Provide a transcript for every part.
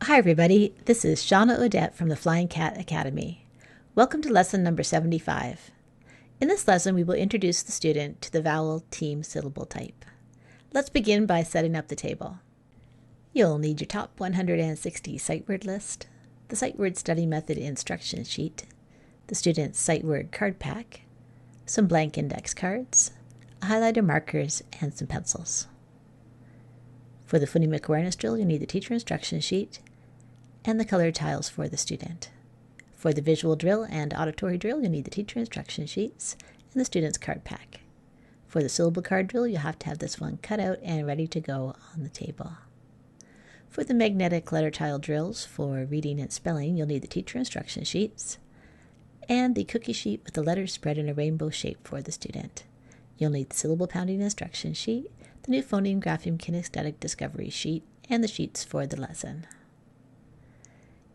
Hi everybody, this is Shawna Odette from the Flying Cat Academy. Welcome to lesson number 75. In this lesson, we will introduce the student to the vowel team syllable type. Let's begin by setting up the table. You'll need your top 160 sight word list, the sight word study method instruction sheet, the student's sight word card pack, some blank index cards, highlighter markers, and some pencils. For the phonemic awareness drill, you'll need the teacher instruction sheet and the colored tiles for the student. For the visual drill and auditory drill, you'll need the teacher instruction sheets and the student's card pack. For the syllable card drill, you'll have to have this one cut out and ready to go on the table. For the magnetic letter tile drills for reading and spelling, you'll need the teacher instruction sheets and the cookie sheet with the letters spread in a rainbow shape for the student. You'll need the syllable pounding instruction sheet, the new phoneme grapheme kinesthetic discovery sheet, and the sheets for the lesson.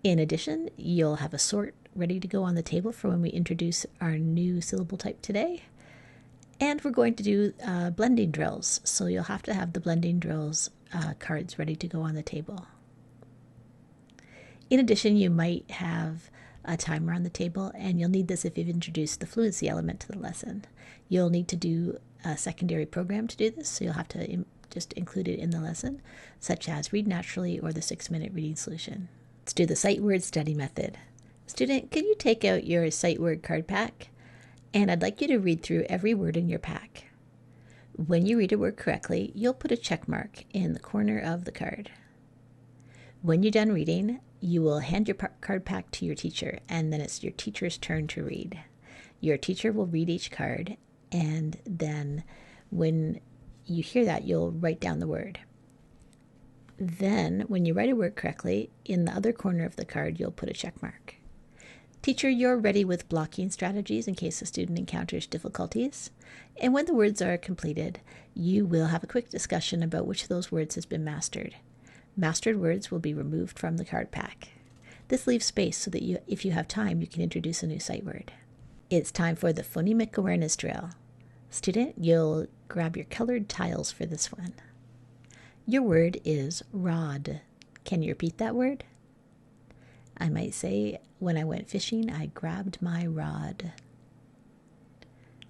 In addition, you'll have a sort ready to go on the table for when we introduce our new syllable type today. And we're going to do blending drills, so you'll have to have the blending drills cards ready to go on the table. In addition, you might have a timer on the table, and you'll need this if you've introduced the fluency element to the lesson. You'll need to do a secondary program to do this, so you'll have to just include it in the lesson, such as Read Naturally or the 6-minute reading solution. Let's do the sight word study method. Student, can you take out your sight word card pack? And I'd like you to read through every word in your pack. When you read a word correctly, you'll put a check mark in the corner of the card. When you're done reading, you will hand your card pack to your teacher, and then it's your teacher's turn to read. Your teacher will read each card, and then when you hear that, you'll write down the word. Then, when you write a word correctly, in the other corner of the card, you'll put a check mark. Teacher, you're ready with blocking strategies in case the student encounters difficulties. And when the words are completed, you will have a quick discussion about which of those words has been mastered. Mastered words will be removed from the card pack. This leaves space so that if you have time, you can introduce a new sight word. It's time for the phonemic awareness drill. Student, you'll grab your colored tiles for this one. Your word is rod. Can you repeat that word? I might say, when I went fishing, I grabbed my rod.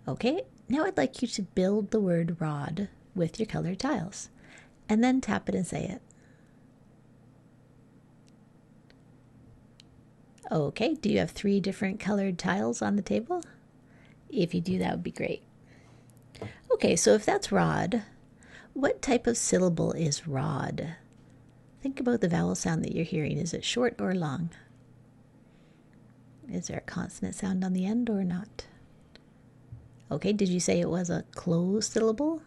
Okay, now I'd like you to build the word rod with your colored tiles, and then tap it and say it. Okay, do you have 3 different colored tiles on the table? If you do, that would be great. Okay, so if that's rod, what type of syllable is rod? Think about the vowel sound that you're hearing. Is it short or long? Is there a consonant sound on the end or not? Okay, did you say it was a closed syllable?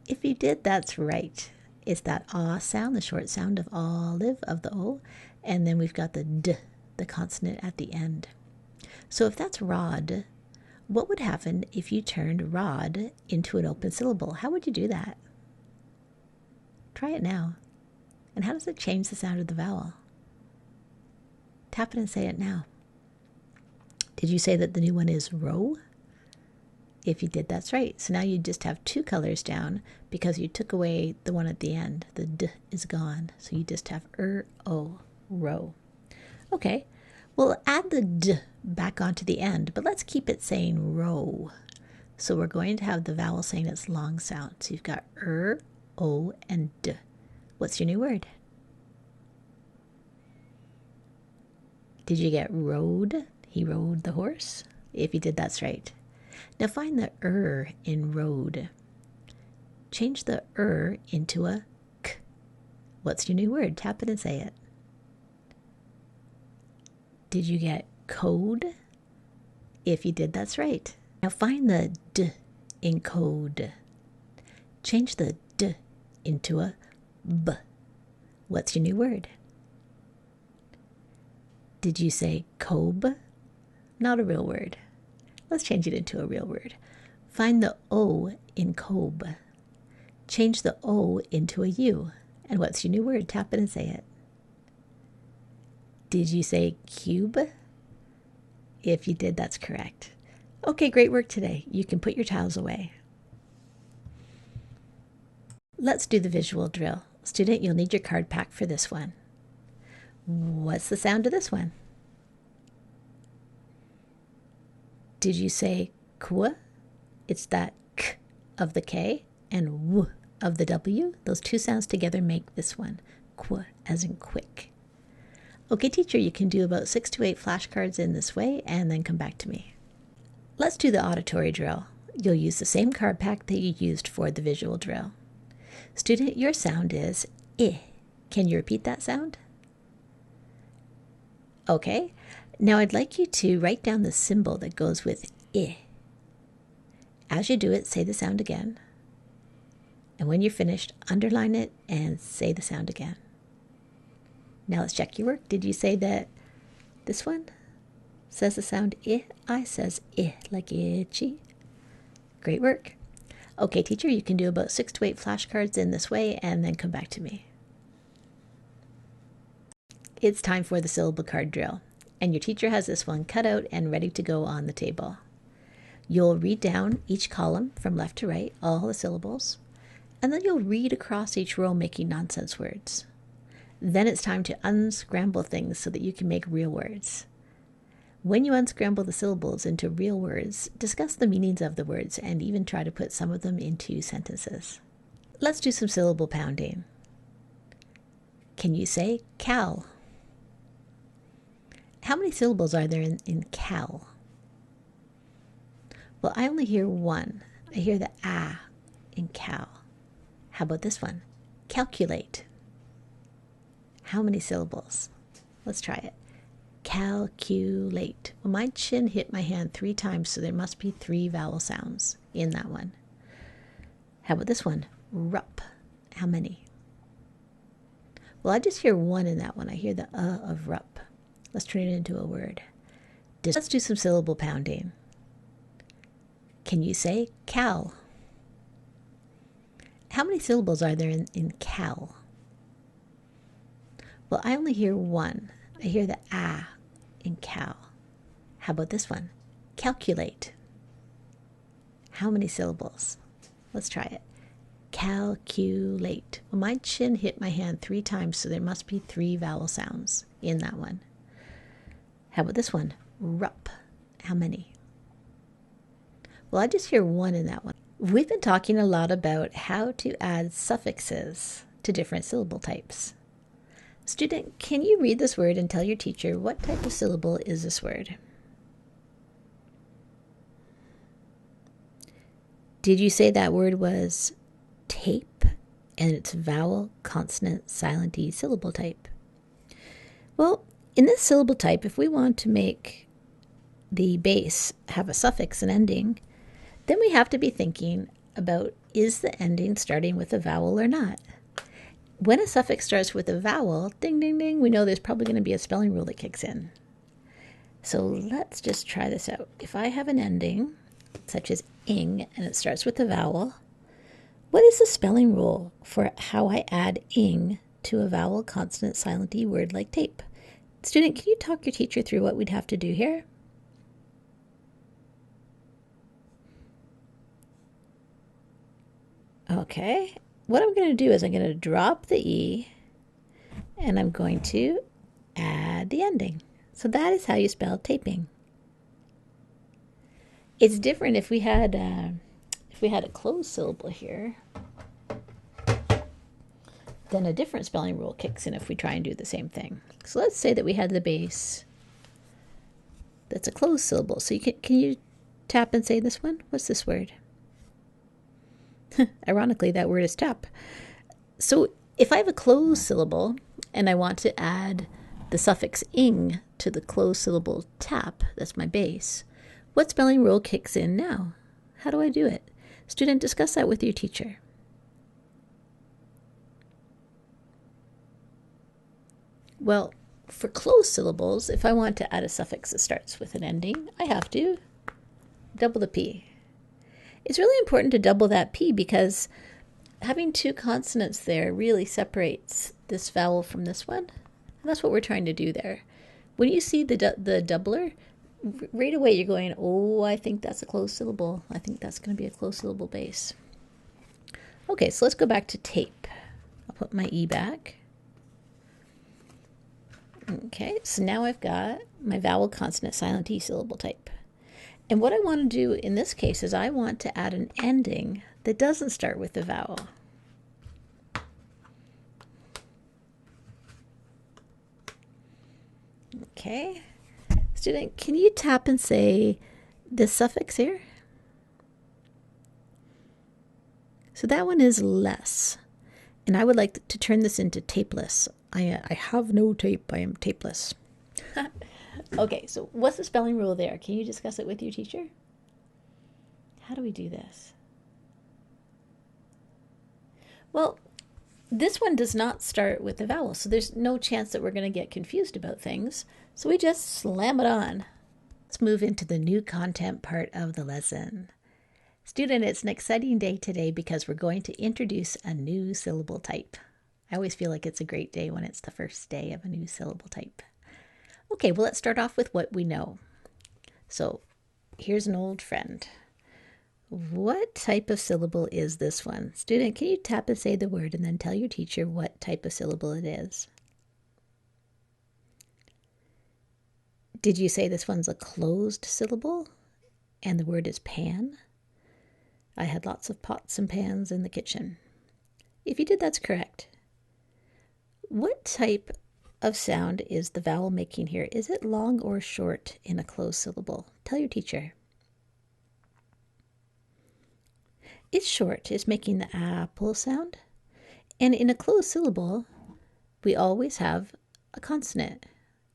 If you did, that's right. It's that ah sound, the short sound of olive, of the O, and then we've got the d, the consonant at the end. So if that's rod, what would happen if you turned rod into an open syllable? How would you do that? Try it now. And how does it change the sound of the vowel? Tap it and say it now. Did you say that the new one is row? If you did, that's right. So now you just have 2 colors down because you took away the one at the end. The d is gone. So you just have o, row. Okay, we'll add the d back onto the end, but let's keep it saying row. So we're going to have the vowel saying its long sound. So you've got o, and d. What's your new word? Did you get rode? He rode the horse? If you did, that's right. Now find the in road. Change the into a k. What's your new word? Tap it and say it. Did you get code? If you did, that's right. Now find the d in code. Change the d into a b. What's your new word? Did you say cobe? Not a real word. Let's change it into a real word. Find the O in cobe. Change the O into a U. And what's your new word? Tap it and say it. Did you say cube? If you did, that's correct. Okay, great work today. You can put your tiles away. Let's do the visual drill. Student, you'll need your card pack for this one. What's the sound of this one? Did you say kwa? It's that k of the K and w of the W. Those two sounds together make this one, kwa, as in quick. Okay, teacher, you can do about 6 to 8 flashcards in this way and then come back to me. Let's do the auditory drill. You'll use the same card pack that you used for the visual drill. Student, your sound is I. Can you repeat that sound? Okay. Now I'd like you to write down the symbol that goes with I. As you do it, say the sound again. And when you're finished, underline it and say the sound again. Now let's check your work. Did you say that this one says the sound I? I says I, like itchy. Great work. Okay, teacher, you can do about 6 to 8 flashcards in this way and then come back to me. It's time for the syllable card drill. And your teacher has this one cut out and ready to go on the table. You'll read down each column from left to right, all the syllables, and then you'll read across each row making nonsense words. Then it's time to unscramble things so that you can make real words. When you unscramble the syllables into real words, discuss the meanings of the words and even try to put some of them into sentences. Let's do some syllable pounding. Can you say cow? How many syllables are there in cow? Well, I only hear one. I hear the ah in cow. How about this one? Calculate. How many syllables? Let's try it. Calculate. Well, my chin hit my hand 3 times, so there must be 3 vowel sounds in that one. How about this one? Rup. How many? Well, I just hear 1 in that one. I hear the of rup. Let's turn it into a word. Let's do some syllable pounding. Can you say cow? How many syllables are there in cow? Well, I only hear 1. I hear the ah in cow. How about this one? Calculate. How many syllables? Let's try it. Calculate. Well, my chin hit my hand 3 times, so there must be 3 vowel sounds in that one. How about this one? Rup. How many? Well, I just hear 1 in that one. We've been talking a lot about how to add suffixes to different syllable types. Student, can you read this word and tell your teacher what type of syllable is this word? Did you say that word was tape and it's vowel, consonant, silent E syllable type? Well, in this syllable type, if we want to make the base have a suffix and ending, then we have to be thinking about, is the ending starting with a vowel or not? When a suffix starts with a vowel, ding, ding, ding, we know there's probably going to be a spelling rule that kicks in. So let's just try this out. If I have an ending, such as ing, and it starts with a vowel, what is the spelling rule for how I add ing to a vowel, consonant, silent E word like tape? Student, can you talk your teacher through what we'd have to do here? Okay, what I'm going to do is I'm going to drop the E and I'm going to add the ending. So that is how you spell taping. It's different if we had a closed syllable here. Then a different spelling rule kicks in if we try and do the same thing. So let's say that we had the base that's a closed syllable. So can you tap and say this one? What's this word? Ironically, that word is tap. So if I have a closed syllable and I want to add the suffix ing to the closed syllable tap, that's my base, what spelling rule kicks in now? How do I do it? Student, discuss that with your teacher. Well, for closed syllables, if I want to add a suffix that starts with an ending, I have to double the P. It's really important to double that P because having 2 consonants there really separates this vowel from this one. And that's what we're trying to do there. When you see the doubler, right away you're going, oh, I think that's a closed syllable. I think that's going to be a closed syllable base. Okay, so let's go back to tape. I'll put my E back. Okay, so now I've got my vowel, consonant, silent E syllable type. And what I want to do in this case is I want to add an ending that doesn't start with the vowel. Okay, student, can you tap and say the suffix here? So that one is less. And I would like to turn this into tapeless. I have no tape, I am tapeless. Okay, so what's the spelling rule there? Can you discuss it with your teacher? How do we do this? Well, this one does not start with the vowel, so there's no chance that we're going to get confused about things. So we just slam it on. Let's move into the new content part of the lesson. Student, it's an exciting day today because we're going to introduce a new syllable type. I always feel like it's a great day when it's the first day of a new syllable type. Okay, well, let's start off with what we know. So here's an old friend. What type of syllable is this one? Student, can you tap and say the word and then tell your teacher what type of syllable it is? Did you say this one's a closed syllable and the word is pan? I had lots of pots and pans in the kitchen. If you did, that's correct. What type of sound is the vowel making here? Is it long or short in a closed syllable? Tell your teacher. It's short. It's making the apple sound. And in a closed syllable, we always have a consonant.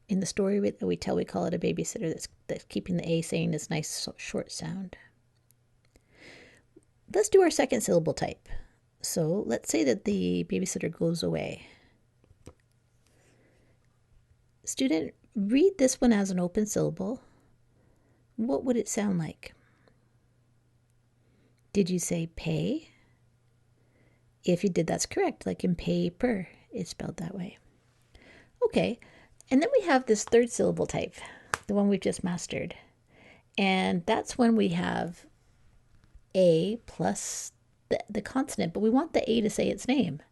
In the story that we tell, we call it a babysitter that's keeping the A saying this nice short sound. Let's do our second syllable type. So let's say that the babysitter goes away. Student, read this one as an open syllable. What would it sound like? Did you say pay? If you did, that's correct. Like in paper, it's spelled that way. Okay, and then we have this third syllable type, the one we've just mastered. And that's when we have A plus the consonant, but we want the A to say its name.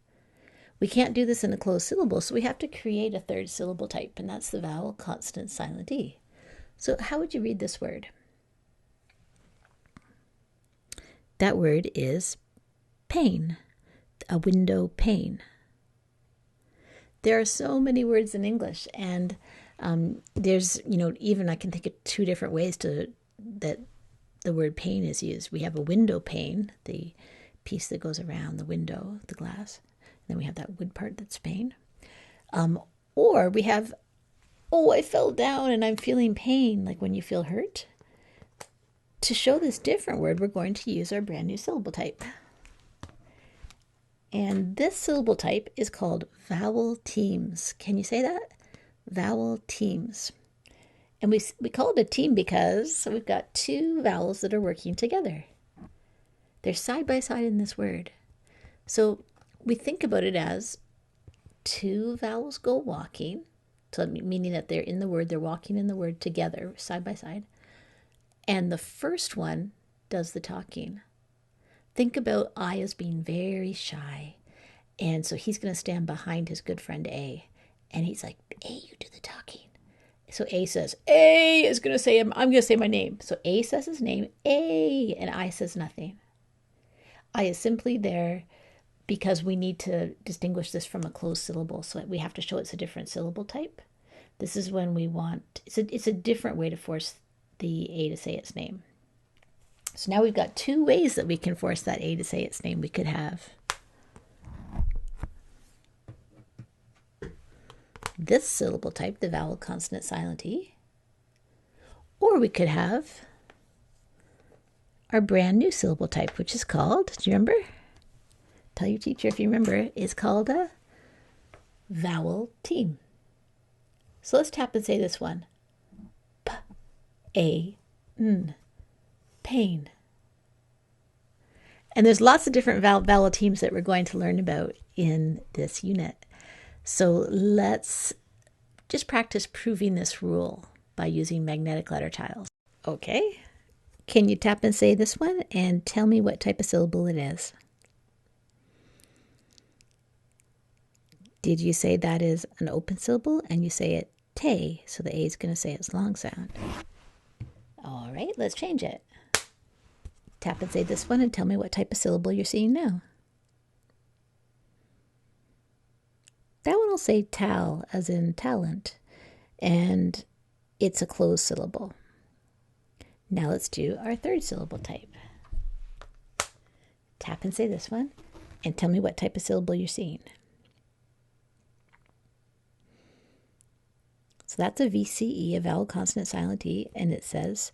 We can't do this in a closed syllable, so we have to create a third syllable type, and that's the vowel, consonant, silent E. So how would you read this word? That word is pane, a window pane. There are so many words in English, and there's, even I can think of two different ways that the word pane is used. We have a window pane, the piece that goes around the window, the glass. Then we have that wood part that's pane. Or we have, I fell down and I'm feeling pain, like when you feel hurt. To show this different word, we're going to use our brand new syllable type. And this syllable type is called vowel teams. Can you say that? Vowel teams. And we call it a team because we've got two vowels that are working together. They're side by side in this word. So we think about it as two vowels go walking, so meaning that they're in the word, they're walking in the word together, side by side. And the first one does the talking. Think about I as being very shy. And so he's going to stand behind his good friend A. And he's like, A, you do the talking. So A says, A is going to say, I'm going to say my name. So A says his name, A, and I says nothing. I is simply there because we need to distinguish this from a closed syllable. So we have to show it's a different syllable type. This is when we want, it's a different way to force the A to say its name. So now we've got two ways that we can force that A to say its name. We could have this syllable type, the vowel, consonant, silent E. Or we could have our brand new syllable type, which is called, do you remember? Tell your teacher if you remember, is called a vowel team. So let's tap and say this one. P-A-N, pain. And there's lots of different vowel teams that we're going to learn about in this unit. So let's just practice proving this rule by using magnetic letter tiles. Okay, can you tap and say this one and tell me what type of syllable it is? Did you say that is an open syllable and you say it tay, so the A is going to say its long sound. All right, let's change it. Tap and say this one and tell me what type of syllable you're seeing now. That one will say tal, as in talent, and it's a closed syllable. Now let's do our third syllable type. Tap and say this one and tell me what type of syllable you're seeing. So that's a VCE, a vowel consonant silent E, and it says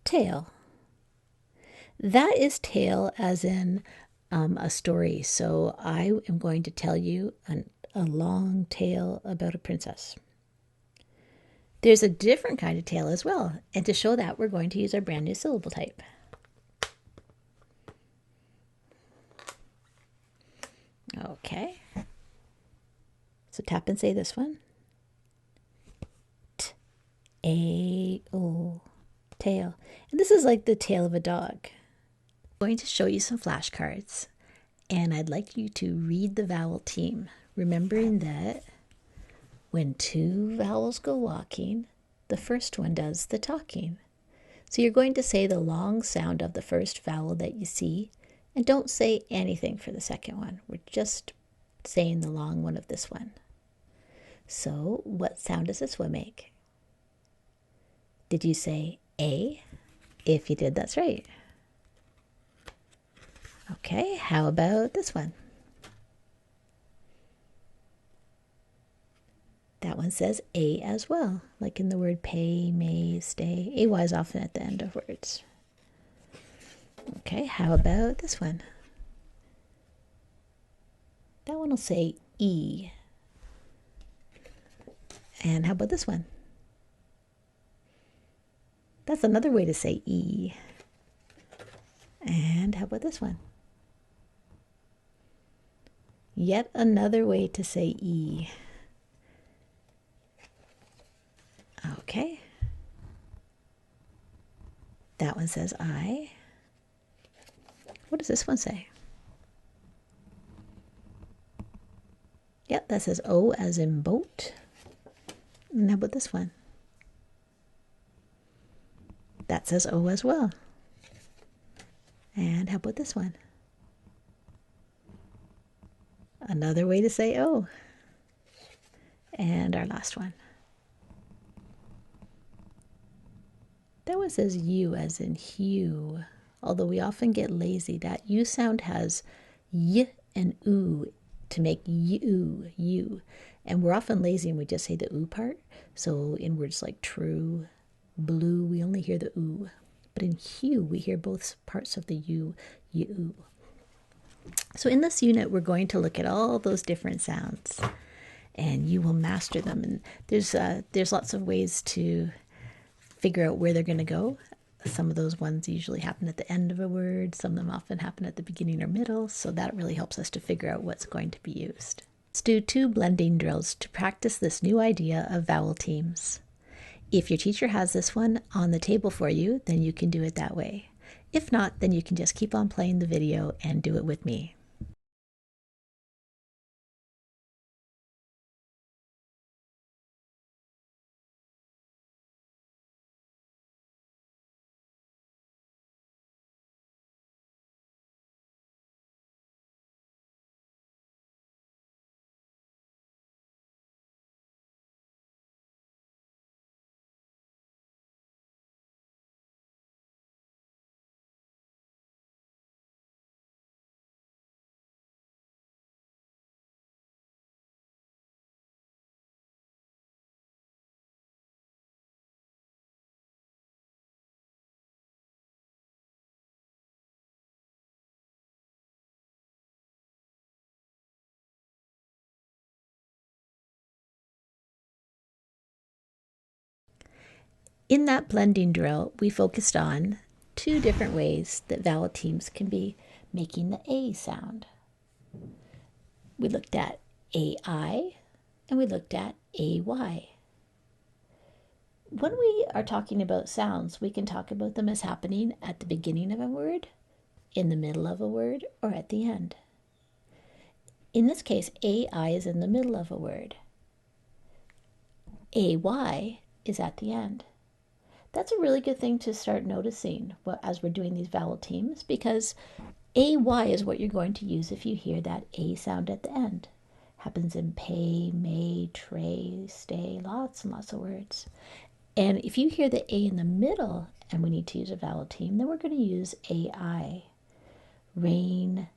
tail. That is tale as in a story. So I am going to tell you a long tale about a princess. There's a different kind of tale as well. And to show that, we're going to use our brand new syllable type. Okay. So tap and say this one. T-A-O. Tail. And this is like the tail of a dog. I'm going to show you some flashcards, and I'd like you to read the vowel team, remembering that when two vowels go walking, the first one does the talking. So you're going to say the long sound of the first vowel that you see, and don't say anything for the second one. We're just saying the long one of this one. So what sound does this one make? Did you say A? If you did, that's right. Okay, how about this one? That one says A as well, like in the word pay, may, stay. AY is often at the end of words. Okay, how about this one? That one will say E. And how about this one? That's another way to say E. And how about this one? Yet another way to say E. Okay. That one says I. What does this one say? Yep, that says O as in boat. And how about this one? That says O as well. And how about this one? Another way to say O. And our last one. That one says U as in hue. Although we often get lazy, that U sound has Y and U to make you, you. And we're often lazy and we just say the U part. So in words like true, blue, we only hear the U. But in hue, we hear both parts of the U, you. So in this unit, we're going to look at all those different sounds, and you will master them. And there's lots of ways to figure out where they're going to go. Some of those ones usually happen at the end of a word. Some of them often happen at the beginning or middle. So that really helps us to figure out what's going to be used. Let's do 2 blending drills to practice this new idea of vowel teams. If your teacher has this one on the table for you, then you can do it that way. If not, then you can just keep on playing the video and do it with me. In that blending drill, we focused on 2 different ways that vowel teams can be making the A sound. We looked at AI and we looked at AY. When we are talking about sounds, we can talk about them as happening at the beginning of a word, in the middle of a word, or at the end. In this case, AI is in the middle of a word. AY is at the end. That's a really good thing to start noticing as we're doing these vowel teams, because AY is what you're going to use if you hear that A sound at the end. Happens in pay, may, tray, stay, lots and lots of words. And if you hear the A in the middle and we need to use a vowel team, then we're going to use AI. Rain,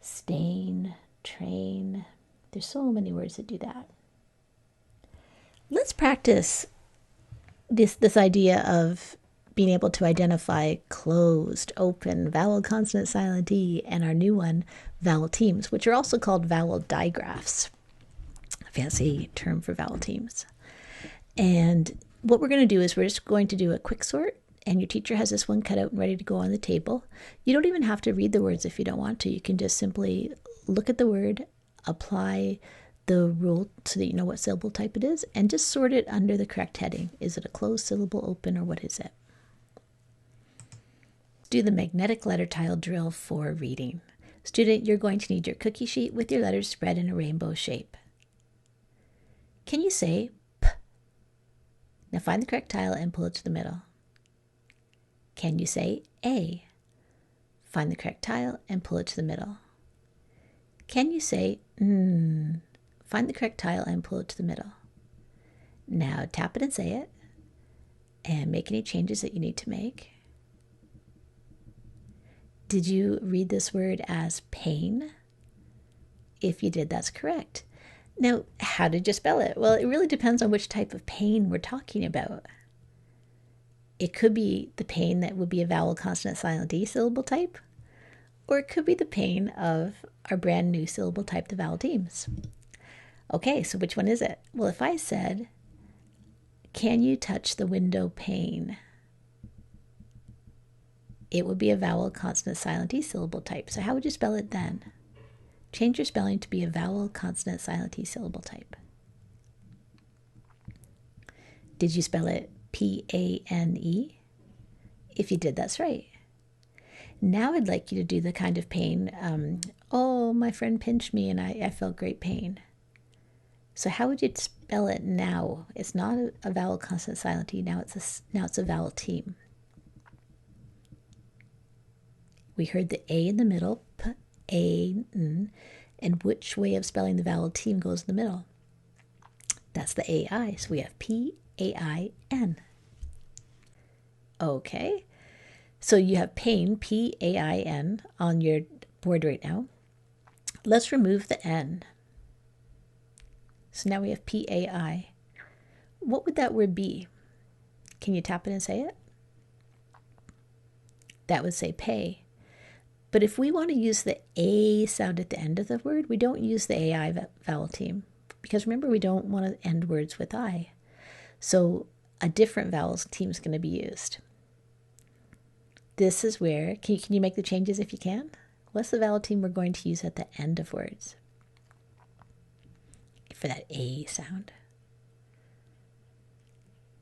stain, train. There's so many words that do that. Let's practice this idea of being able to identify closed, open, vowel, consonant, silent E, and our new one, vowel teams, which are also called vowel digraphs. A fancy term for vowel teams. And what we're going to do is we're just going to do a quick sort, and your teacher has this one cut out and ready to go on the table. You don't even have to read the words if you don't want to. You can just simply look at the word, apply the rule so that you know what syllable type it is, and just sort it under the correct heading. Is it a closed syllable, open, or what is it? Do the magnetic letter tile drill for reading. Student, you're going to need your cookie sheet with your letters spread in a rainbow shape. Can you say P? Now find the correct tile and pull it to the middle. Can you say A? Find the correct tile and pull it to the middle. Can you say N? Find the correct tile and pull it to the middle. Now tap it and say it, and make any changes that you need to make. Did you read this word as pain? If you did, that's correct. Now, how did you spell it? Well, it really depends on which type of pain we're talking about. It could be the pain that would be a vowel, consonant, silent E syllable type, or it could be the pain of our brand new syllable type, the vowel teams. Okay, so which one is it? Well, if I said, can you touch the window pane? It would be a vowel, consonant, silent E syllable type. So how would you spell it then? Change your spelling to be a vowel, consonant, silent E syllable type. Did you spell it P-A-N-E? If you did, that's right. Now I'd like you to do the kind of pain, oh, my friend pinched me and I felt great pain. So how would you spell it now? It's not a vowel, consonant, silent E. Now it's a vowel team. We heard the A in the middle, P, A, N, and which way of spelling the vowel team goes in the middle? That's the AI. So we have P-A-I-N. Okay. So you have pain, P-A-I-N, on your board right now. Let's remove the N. So now we have P-A-I. What would that word be? Can you tap it and say it? That would say pay. But if we want to use the A sound at the end of the word, we don't use the AI vowel team. Because remember, we don't want to end words with I. So a different vowel team is going to be used. This is where, can you make the changes if you can? What's the vowel team we're going to use at the end of words for that A sound?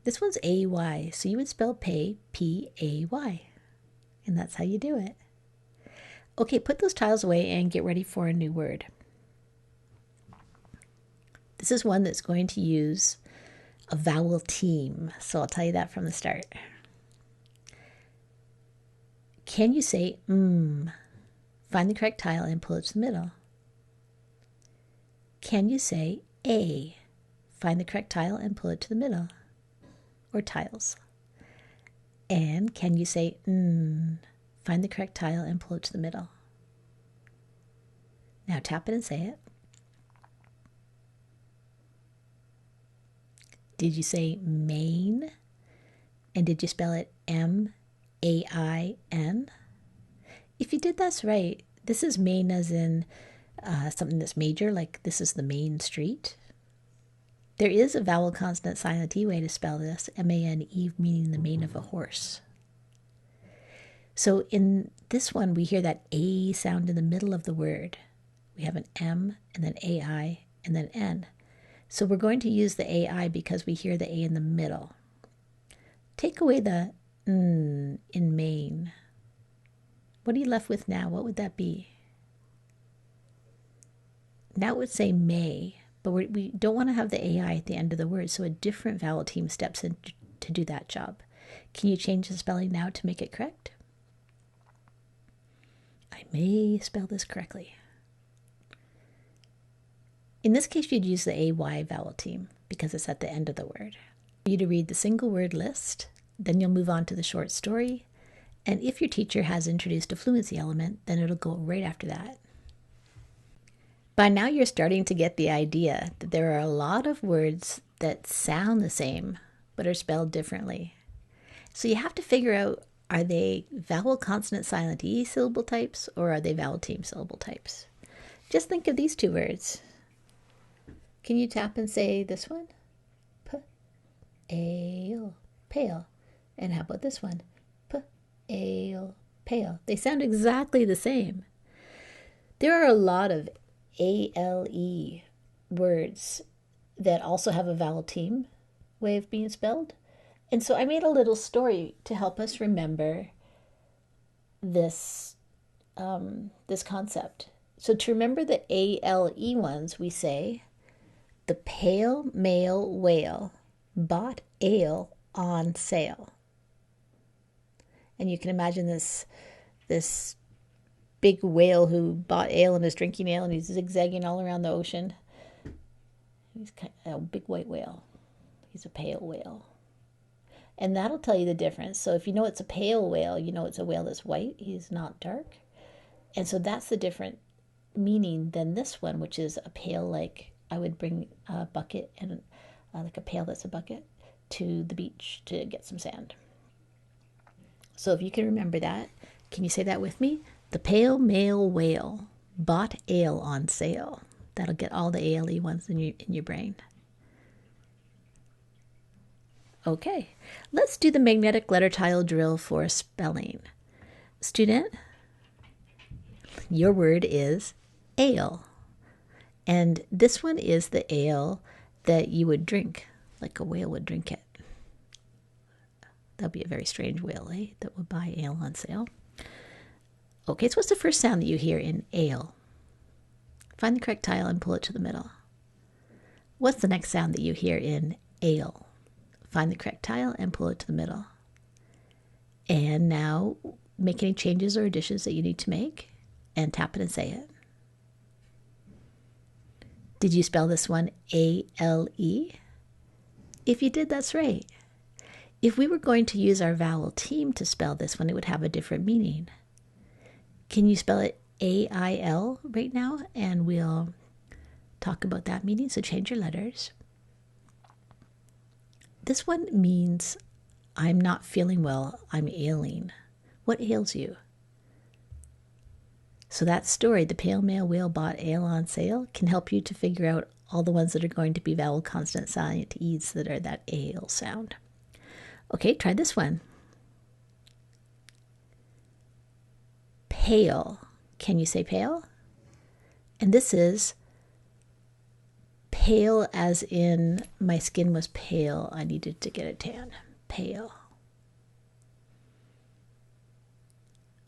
This one's A-Y, so you would spell pay, P-A-Y. And that's how you do it. Okay, put those tiles away and get ready for a new word. This is one that's going to use a vowel team, so I'll tell you that from the start. Can you say Find the correct tile and pull it to the middle. Can you say A? Find the correct tile and pull it to the middle, or tiles. And can you say Find the correct tile and pull it to the middle. Now tap it and say it. Did you say main? And did you spell it M-A-I-N? If you did, that's right. This is main as in something that's major, like this is the main street. There is a vowel, consonant, silent E way to spell this, M-A-N-E, meaning the mane of a horse. So in this one, we hear that A sound in the middle of the word. We have an M, and then A-I, and then N. So we're going to use the A-I because we hear the A in the middle. Take away the N in main. What are you left with now? What would that be? Now it would say may, but we don't want to have the AI at the end of the word, so a different vowel team steps in to do that job. Can you change the spelling now to make it correct? I may spell this correctly. In this case, you'd use the AY vowel team because it's at the end of the word. You to read the single word list, then you'll move on to the short story, and if your teacher has introduced a fluency element, then it'll go right after that. By now you're starting to get the idea that there are a lot of words that sound the same but are spelled differently. So you have to figure out, are they vowel consonant silent E syllable types or are they vowel team syllable types? Just think of these two words. Can you tap and say this one? P-ale, pale. And how about this one? P-ale, pale. They sound exactly the same. There are a lot of ALE words that also have a vowel team way of being spelled. And so I made a little story to help us remember this, this concept. So to remember the ALE ones, we say, the pale male whale bought ale on sale. And you can imagine this big whale who bought ale and is drinking ale and he's zigzagging all around the ocean. He's kind of a big white whale. He's a pale whale. And that'll tell you the difference. So if you know it's a pale whale, you know it's a whale that's white. He's not dark. And so that's the different meaning than this one, which is a pail, like I would bring a bucket and like a pail that's a bucket to the beach to get some sand. So if you can remember that, can you say that with me? The pale male whale bought ale on sale. That'll get all the ALE ones in your brain. Okay, let's do the magnetic letter tile drill for spelling. Student, your word is ale. And this one is the ale that you would drink, like a whale would drink it. That'd be a very strange whale, eh? That would buy ale on sale. Okay, so what's the first sound that you hear in ale? Find the correct tile and pull it to the middle. What's the next sound that you hear in ale? Find the correct tile and pull it to the middle. And now make any changes or additions that you need to make and tap it and say it. Did you spell this one A-L-E? If you did, that's right. If we were going to use our vowel team to spell this one, it would have a different meaning. Can you spell it A-I-L right now? And we'll talk about that meaning, so change your letters. This one means I'm not feeling well, I'm ailing. What ails you? So that story, the pale male whale bought ale on sale, can help you to figure out all the ones that are going to be vowel consonant silent E's that are that ale sound. Okay, try this one. Pale. Can you say pale? And this is pale as in my skin was pale. I needed to get a tan. Pale.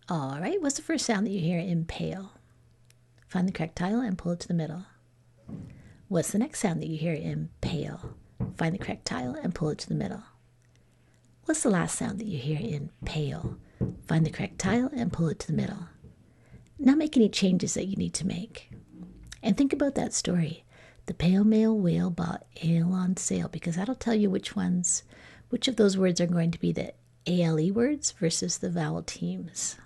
All right, what's the first sound that you hear in pale? Find the correct tile and pull it to the middle. What's the next sound that you hear in pale? Find the correct tile and pull it to the middle. What's the last sound that you hear in pale? Find the correct tile and pull it to the middle. Now make any changes that you need to make. And think about that story. The pale male whale bought ale on sale, because that'll tell you which of those words are going to be the ALE words versus the vowel teams.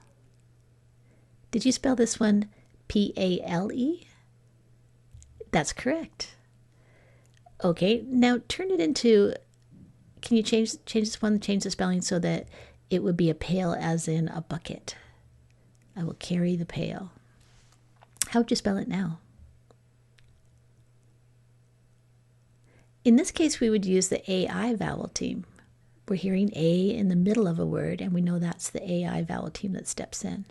Did you spell this one P-A-L-E? That's correct. Okay, now turn it into, can you change this one, change the spelling so that it would be a pail as in a bucket? I will carry the pail. How would you spell it now? In this case, we would use the AI vowel team. We're hearing A in the middle of a word, and we know that's the AI vowel team that steps in.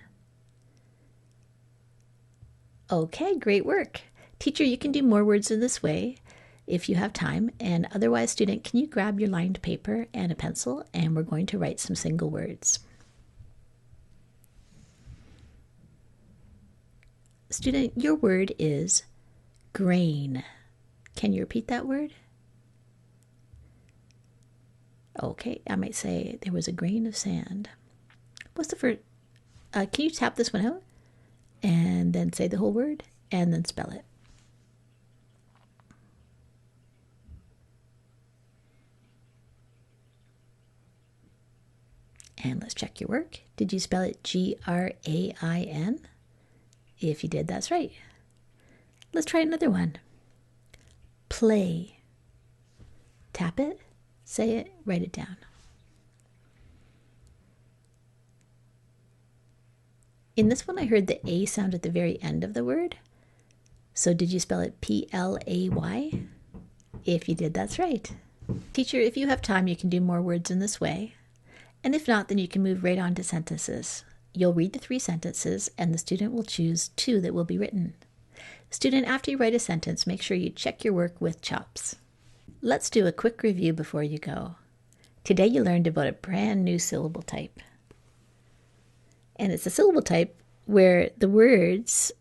Okay, great work. Teacher, you can do more words in this way if you have time, and otherwise, student, can you grab your lined paper and a pencil, and we're going to write some single words. Student, your word is grain. Can you repeat that word? Okay, I might say there was a grain of sand. What's the first? Can you tap this one out and then say the whole word and then spell it? And let's check your work. Did you spell it Grain? If you did, that's right. Let's try another one. Play. Tap it, say it, write it down. In this one, I heard the A sound at the very end of the word. So did you spell it Play? If you did, that's right. Teacher, if you have time, you can do more words in this way. And if not, then you can move right on to sentences. You'll read the 3 sentences, and the student will choose 2 that will be written. Student, after you write a sentence, make sure you check your work with CHOPS. Let's do a quick review before you go. Today you learned about a brand new syllable type. And it's a syllable type where the words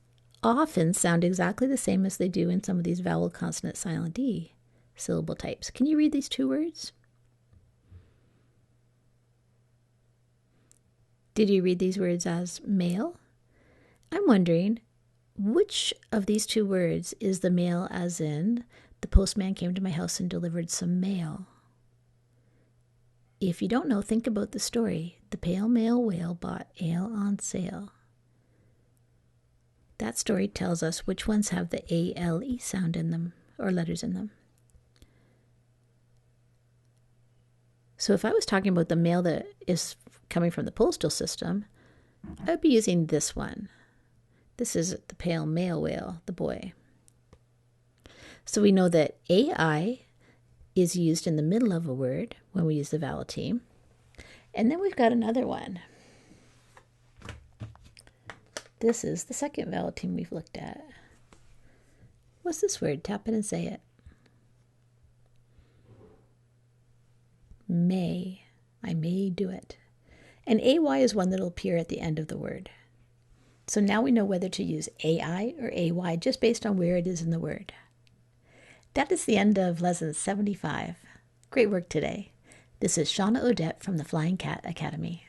often sound exactly the same as they do in some of these vowel, consonant, silent D syllable types. Can you read these 2 words? Did you read these words as mail? I'm wondering, which of these 2 words is the mail as in, the postman came to my house and delivered some mail? If you don't know, think about the story. The pale mail whale bought ale on sale. That story tells us which ones have the A-L-E sound in them, or letters in them. So if I was talking about the mail that is coming from the postal system, I'd be using this one. This is the pale mail whale, the boy. So we know that AI is used in the middle of a word when we use the vowel team. And then we've got another one. This is the second vowel team we've looked at. What's this word? Tap it and say it. May. I may do it. And AY is one that will appear at the end of the word. So now we know whether to use AI or AY just based on where it is in the word. That is the end of lesson 75. Great work today. This is Shawna Odette from the Flying Cat Academy.